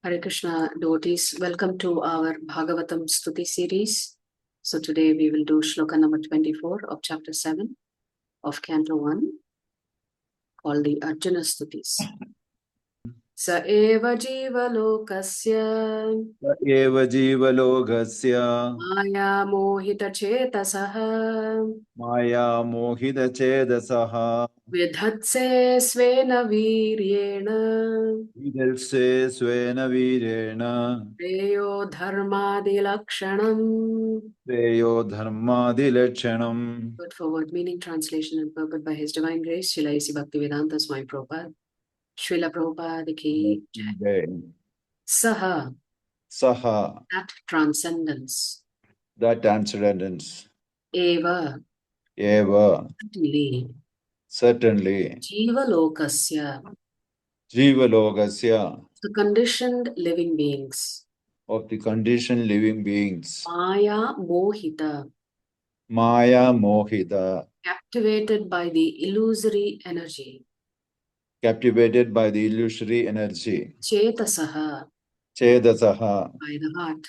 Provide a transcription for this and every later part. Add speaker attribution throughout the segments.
Speaker 1: Hare Krishna devotees, welcome to our Bhagavatam Stuti series. So today we will do shloka number 24 of chapter 7 of canto 1 called the Arjuna Stutis. Sa eva jiva lokasya
Speaker 2: eva jivalokasya
Speaker 1: maya mohita chetasaha
Speaker 2: maya mohita chedasaha
Speaker 1: vidhatse svena viryena
Speaker 2: vidalse svena virena
Speaker 1: preyo dharmadi lakshanam.
Speaker 2: preyo dharmadilachanam.
Speaker 1: Word for word meaning, translation and purport by His Divine Grace, Srila A.C. Bhaktivedanta Swami Prabhupada. Srila Prabhupada ki jai. Saha,
Speaker 2: Saha,
Speaker 1: that transcendence.
Speaker 2: that transcendence.
Speaker 1: Eva,
Speaker 2: Eva,
Speaker 1: certainly.
Speaker 2: certainly.
Speaker 1: Jiva lokasya,
Speaker 2: Jivalokasya,
Speaker 1: the conditioned living beings.
Speaker 2: of the conditioned living beings.
Speaker 1: Maya mohita,
Speaker 2: Maya mohita,
Speaker 1: captivated by the illusory energy.
Speaker 2: captivated by the illusory energy.
Speaker 1: Chetasaha,
Speaker 2: Chedasaha,
Speaker 1: by the heart.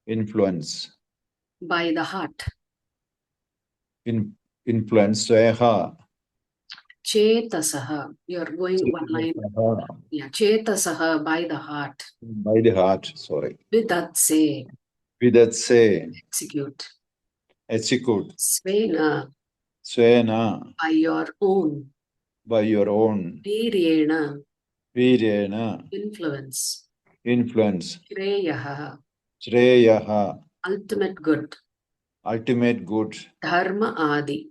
Speaker 2: influence.
Speaker 1: By the heart.
Speaker 2: Influence. Sveha.
Speaker 1: Chetasaha, you're going one line. Yeah, Chetasaha, by the heart.
Speaker 2: By the heart, sorry.
Speaker 1: Vidatse,
Speaker 2: Vidatse,
Speaker 1: execute.
Speaker 2: execute.
Speaker 1: Svena,
Speaker 2: Svena,
Speaker 1: by your own.
Speaker 2: by your own.
Speaker 1: Viryena,
Speaker 2: Virena,
Speaker 1: influence.
Speaker 2: influence.
Speaker 1: Shreyaha,
Speaker 2: Shreyaha,
Speaker 1: ultimate good.
Speaker 2: ultimate good.
Speaker 1: Dharma adi,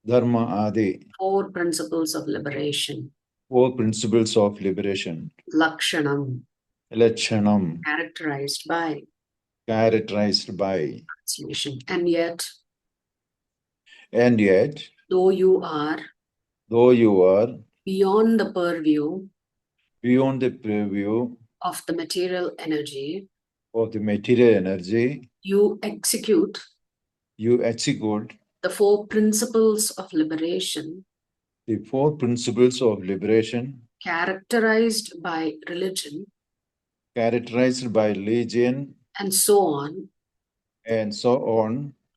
Speaker 2: Dharma adi,
Speaker 1: four principles of liberation.
Speaker 2: four principles of liberation.
Speaker 1: Lakshanam,
Speaker 2: Lachanam,
Speaker 1: characterized by.
Speaker 2: characterized by.
Speaker 1: Translation. And yet,
Speaker 2: though you are
Speaker 1: beyond the purview
Speaker 2: of
Speaker 1: the material energy,
Speaker 2: you
Speaker 1: execute
Speaker 2: the
Speaker 1: four principles of liberation, characterized by religion, and so on,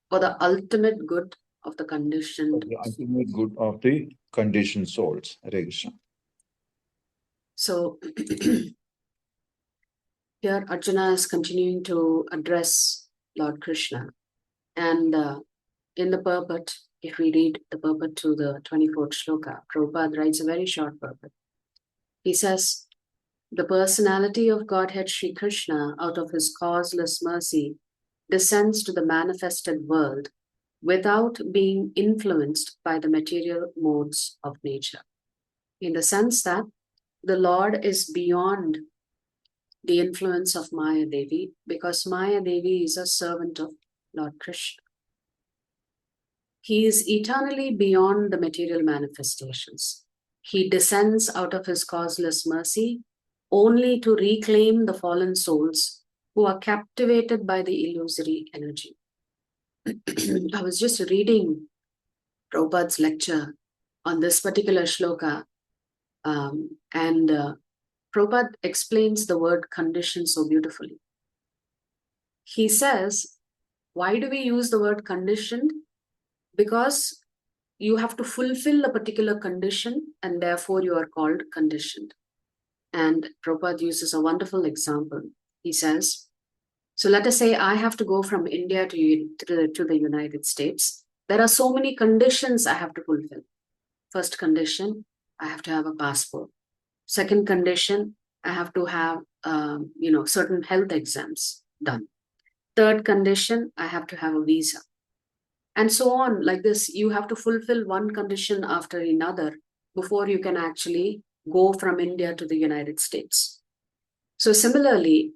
Speaker 1: for the ultimate good of the conditioned
Speaker 2: souls. Hare Krishna.
Speaker 1: So here Arjuna is continuing to address Lord Krishna, and in the purport, if we read the purport to the 24th shloka, Prabhupada writes a very short purport. He says, the personality of Godhead Sri Krishna, out of his causeless mercy, descends to the manifested world without being influenced by the material modes of nature. In the sense that the Lord is beyond the influence of Maya Devi, because Maya Devi is a servant of Lord Krishna. He is eternally beyond the material manifestations. He descends out of his causeless mercy only to reclaim the fallen souls who are captivated by the illusory energy. I was just reading Prabhupada's lecture on this particular shloka, and Prabhupada explains the word condition so beautifully. He says, why do we use the word conditioned? Because you have to fulfill a particular condition, and therefore you are called conditioned. And Prabhupada uses a wonderful example. He says, so let us say I have to go from India to the United States. There are so many conditions I have to fulfill. First condition, I have to have a passport. Second condition, I have to have certain health exams done. Third condition, I have to have a visa. And so on, like this, you have to fulfill one condition after another before you can actually go from India to the United States. So similarly,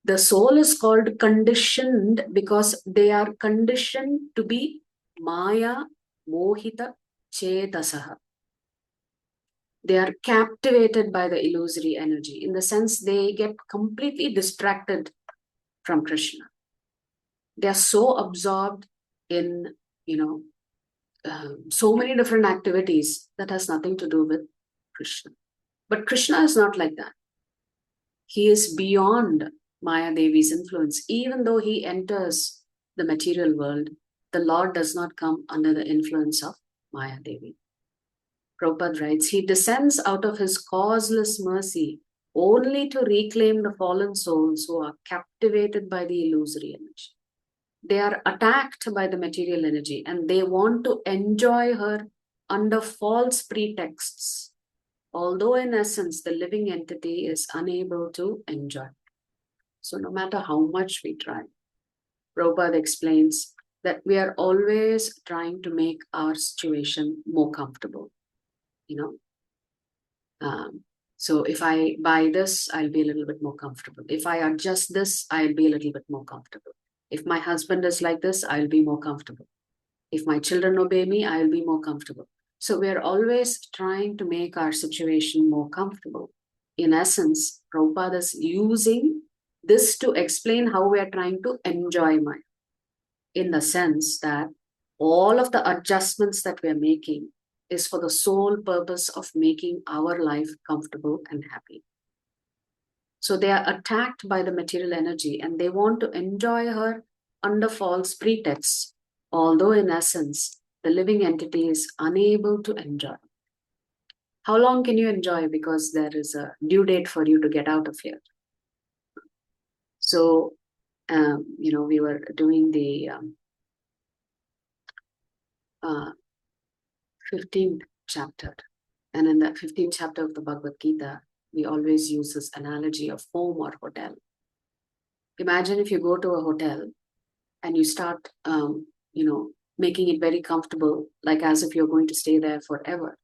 Speaker 1: the soul is called conditioned because they are conditioned to be Maya, Mohita, Chetasaha. They are captivated by the illusory energy. In the sense, they get completely distracted from Krishna. They are so absorbed in, so many different activities that has nothing to do with Krishna. But Krishna is not like that. He is beyond Maya Devi's influence. Even though he enters the material world, the Lord does not come under the influence of Maya Devi. Prabhupada writes, he descends out of his causeless mercy only to reclaim the fallen souls who are captivated by the illusory energy. They are attacked by the material energy and they want to enjoy her under false pretexts, although in essence the living entity is unable to enjoy. So no matter how much we try, Prabhupada explains that we are always trying to make our situation more comfortable. So if I buy this, I'll be a little bit more comfortable. If I adjust this, I'll be a little bit more comfortable. If my husband is like this, I'll be more comfortable. If my children obey me, I'll be more comfortable. So we're always trying to make our situation more comfortable. In essence, Prabhupada is using this to explain how we are trying to enjoy Maya, in the sense that all of the adjustments that we are making is for the sole purpose of making our life comfortable and happy. So they are attacked by the material energy and they want to enjoy her under false pretexts, although in essence, the living entity is unable to enjoy. How long can you enjoy? Because there is a due date for you to get out of here. So, we were doing the 15th chapter. And in the 15th chapter of the Bhagavad Gita, we always use this analogy of home or hotel. Imagine if you go to a hotel and you start, making it very comfortable, like as if you're going to stay there forever.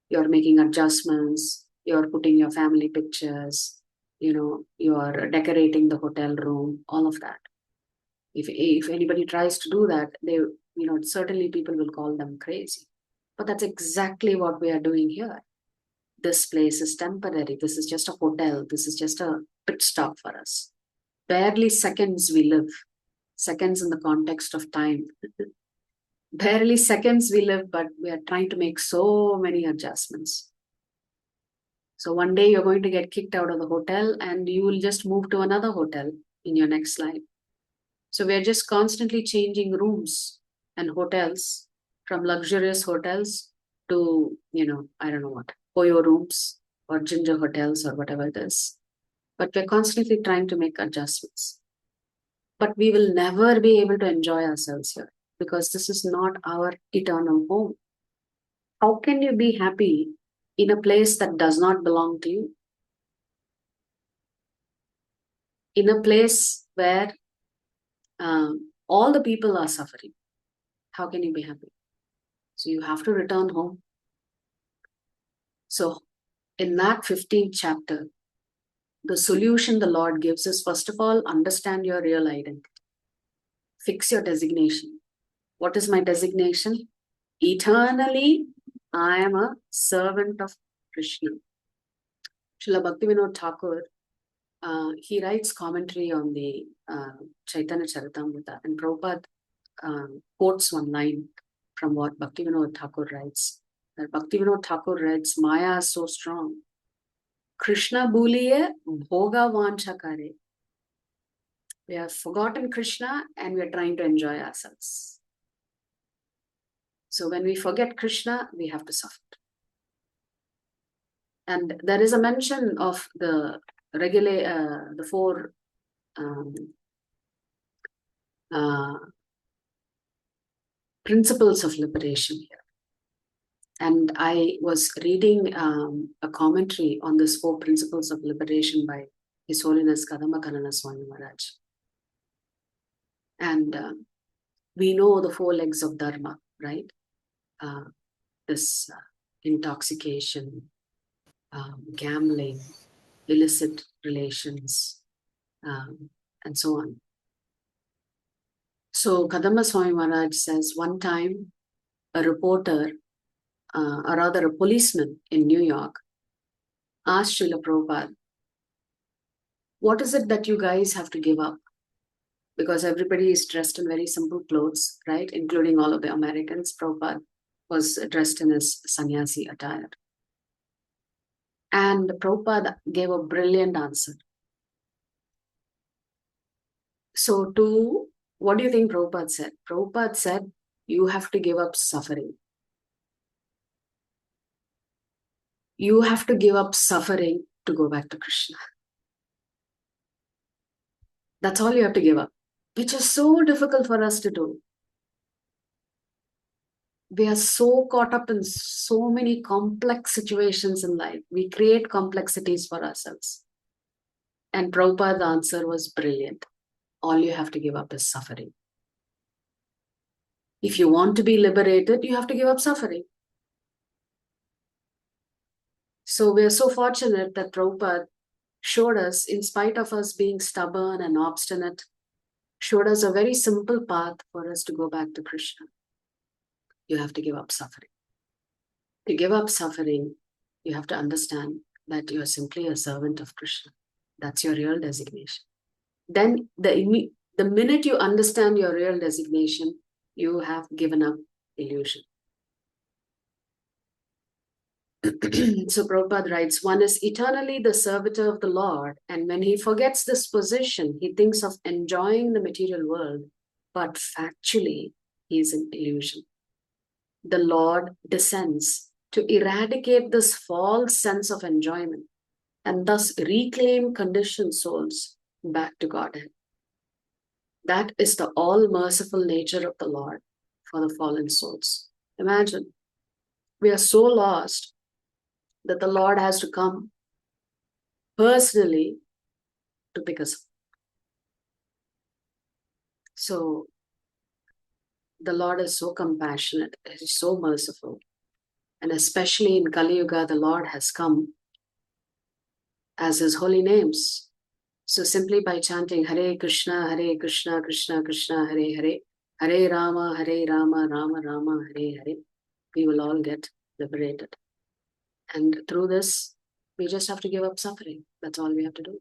Speaker 1: You're making adjustments, you're putting your family pictures, you're decorating the hotel room, all of that. If anybody tries to do that, they, certainly people will call them crazy. But that's exactly what we are doing here. This place is temporary. This is just a hotel. This is just a pit stop for us. Barely seconds we live. Seconds in the context of time. Barely seconds we live, but we are trying to make so many adjustments. So one day you're going to get kicked out of the hotel and you will just move to another hotel in your next life. So we're just constantly changing rooms and hotels, from luxurious hotels to, I don't know what, Koyo rooms or ginger hotels or whatever it is. But we're constantly trying to make adjustments. But we will never be able to enjoy ourselves here because this is not our eternal home. How can you be happy in a place that does not belong to you? In a place where all the people are suffering, how can you be happy? So you have to return home. So in that 15th chapter, the solution the Lord gives is, first of all, understand your real identity. Fix your designation. What is my designation? Eternally, I am a servant of Krishna. Srila Bhaktivinoda Thakur, he writes commentary on the Chaitanya Charitamrita, and Prabhupada quotes one line from what Bhaktivinoda Thakur writes. That Bhaktivinoda Thakur writes, Maya is so strong. Krishna bhuliye bhoga vancha kare. We have forgotten Krishna and we are trying to enjoy ourselves. So when we forget Krishna, we have to suffer. And there is a mention of the four principles of liberation here. And I was reading a commentary on this 4 principles of liberation by His Holiness Kadamba Kanana Swami Maharaj. And we know the 4 legs of Dharma, right? This intoxication, gambling, illicit relations, and so on. So Kadamba Swami Maharaj says, one time a reporter, or rather a policeman in New York, asked Srila Prabhupada, what is it that you guys have to give up? Because everybody is dressed in very simple clothes, right? Including all of the Americans. Prabhupada was dressed in his sannyasi attire. And Prabhupada gave a brilliant answer. So what do you think Prabhupada said? Prabhupada said, you have to give up suffering. You have to give up suffering to go back to Krishna. That's all you have to give up, which is so difficult for us to do. We are so caught up in so many complex situations in life. We create complexities for ourselves. And Prabhupada's answer was brilliant. All you have to give up is suffering. If you want to be liberated, you have to give up suffering. So we are so fortunate that Prabhupada showed us, in spite of us being stubborn and obstinate, showed us a very simple path for us to go back to Krishna. You have to give up suffering. To give up suffering, you have to understand that you are simply a servant of Krishna. That's your real designation. Then the minute you understand your real designation, you have given up illusion. So Prabhupada writes, one is eternally the servitor of the Lord, and when he forgets this position, he thinks of enjoying the material world, but factually he is in illusion. The Lord descends to eradicate this false sense of enjoyment and thus reclaim conditioned souls back to Godhead. That is the all-merciful nature of the Lord for the fallen souls. Imagine, we are so lost that the Lord has to come personally to pick us up. So the Lord is so compassionate, He is so merciful. And especially in Kali Yuga, the Lord has come as His holy names. So simply by chanting Hare Krishna, Krishna Krishna, Hare Hare, Hare Rama, Rama Rama, Hare Hare, we will all get liberated. And through this, we just have to give up suffering. That's all we have to do.